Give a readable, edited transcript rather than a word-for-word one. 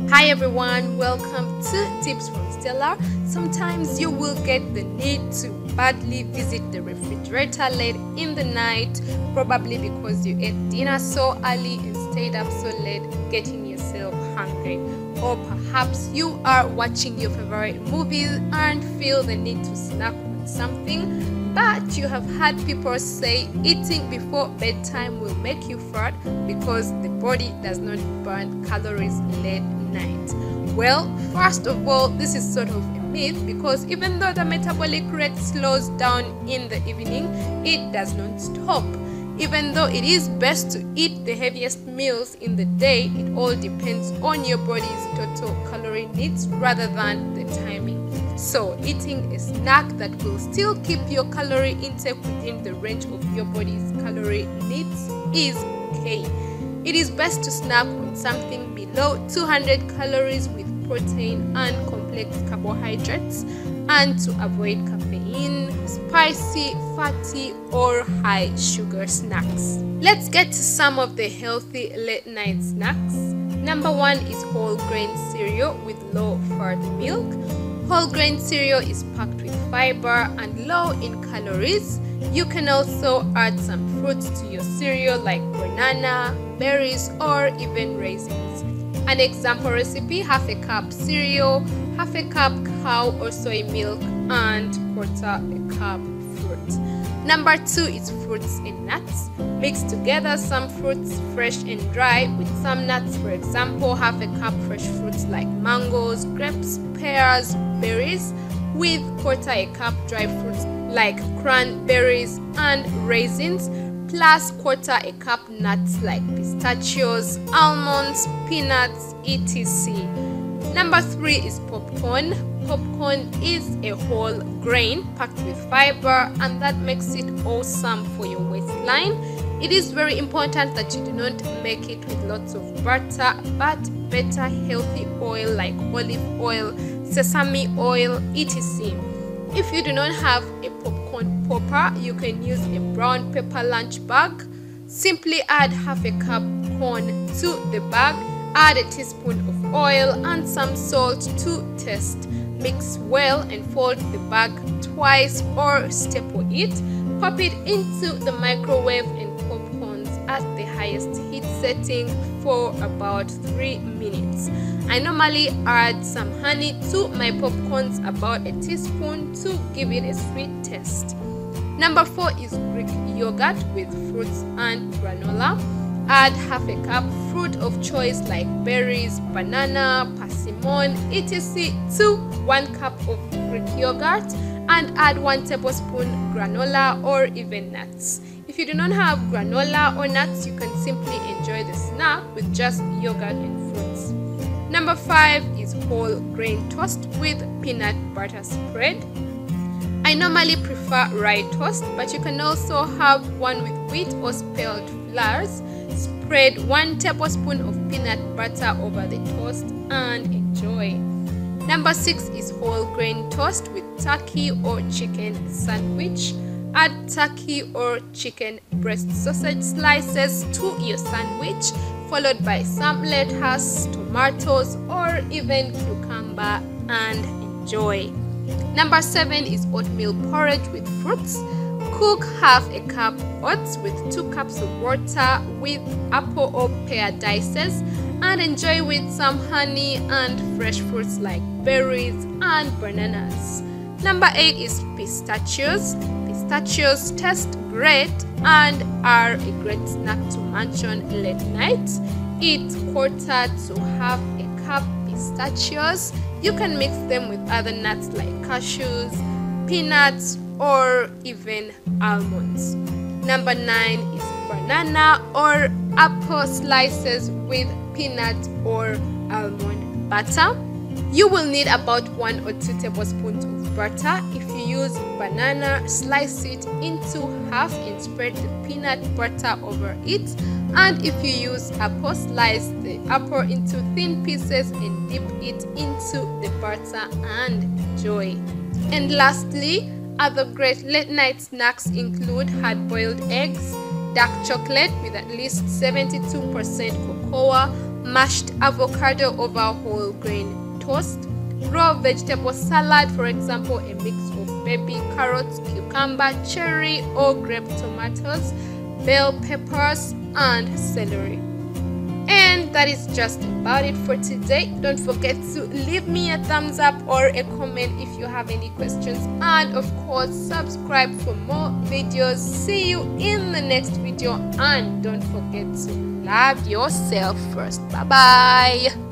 Hi everyone, welcome to Tips from Stella. Sometimes you will get the need to badly visit the refrigerator late in the night, probably because you ate dinner so early and stayed up so late, getting yourself hungry. Or perhaps you are watching your favorite movies and feel the need to snack on something, but you have heard people say eating before bedtime will make you fat because the body does not burn calories late night. Well, first of all, this is sort of a myth because even though the metabolic rate slows down in the evening, it does not stop. Even though it is best to eat the heaviest meals in the day, it all depends on your body's total calorie needs rather than the timing. So, eating a snack that will still keep your calorie intake within the range of your body's calorie needs is okay. It is best to snack on something below 200 calories with protein and complex carbohydrates, and to avoid caffeine, spicy, fatty, or high sugar snacks. Let's get to some of the healthy late night snacks. Number 1 is whole grain cereal with low fat milk. Whole grain cereal is packed with fiber and low in calories. You can also add some fruits to your cereal like banana, berries, or even raisins. An example recipe: half a cup cereal, half a cup cow or soy milk, and quarter a cup fruit. Number 2 is fruits and nuts. Mix together some fruits, fresh and dry, with some nuts. For example, half a cup fresh fruits like mangoes, grapes, pears, berries, with quarter a cup dry fruits like cranberries and raisins, plus quarter a cup nuts like pistachios, almonds, peanuts, etc. Number 3 is popcorn. Popcorn is a whole grain packed with fiber, and that makes it awesome for your waistline. It is very important that you do not make it with lots of butter, but better healthy oil like olive oil, sesame oil, etc. If you do not have a popcorn popper, you can use a brown paper lunch bag. Simply add half a cup corn to the bag, add a teaspoon of oil and some salt to taste. Mix well and fold the bag twice or staple it. Pop it into the microwave and popcorns at the highest heat setting for about 3 minutes. I normally add some honey to my popcorns, about a teaspoon, to give it a sweet taste. Number 4 is Greek yogurt with fruits and granola. Add half a cup fruit of choice like berries, banana, persimmon, etc. to 1 cup of Greek yogurt, and add 1 tablespoon granola or even nuts. If you do not have granola or nuts, you can simply enjoy the snack with just yogurt and fruits. Number 5 is whole grain toast with peanut butter spread. I normally prefer rye toast, but you can also have one with wheat or spelled flours. Spread 1 tablespoon of peanut butter over the toast and enjoy. Number 6 is whole grain toast with turkey or chicken sandwich. Add turkey or chicken breast sausage slices to your sandwich, followed by some lettuce, tomatoes, or even cucumber, and enjoy. Number 7 is oatmeal porridge with fruits. Cook half a cup oats with 2 cups of water with apple or pear dices, and enjoy with some honey and fresh fruits like berries and bananas. Number 8 is pistachios. Pistachios taste great and are a great snack to munch on late night. Eat quarter to half a cup pistachios. You can mix them with other nuts like cashews, peanuts, or even almonds. Number 9 is banana or apple slices with peanut or almond butter. You will need about 1 or 2 tablespoons of butter. If you use banana, slice it into half and spread the peanut butter over it. And if you use apple, slice the apple into thin pieces and dip it into the butter and enjoy. And lastly, other great late night snacks include hard-boiled eggs, dark chocolate with at least 72% cocoa, mashed avocado over whole grain toast, raw vegetable salad, for example a mix of baby carrots, cucumber, cherry or grape tomatoes, bell peppers and celery. And that is just about it for today. Don't forget to leave me a thumbs up or a comment if you have any questions, and of course subscribe for more videos. See you in the next video, and don't forget to love yourself first. Bye bye.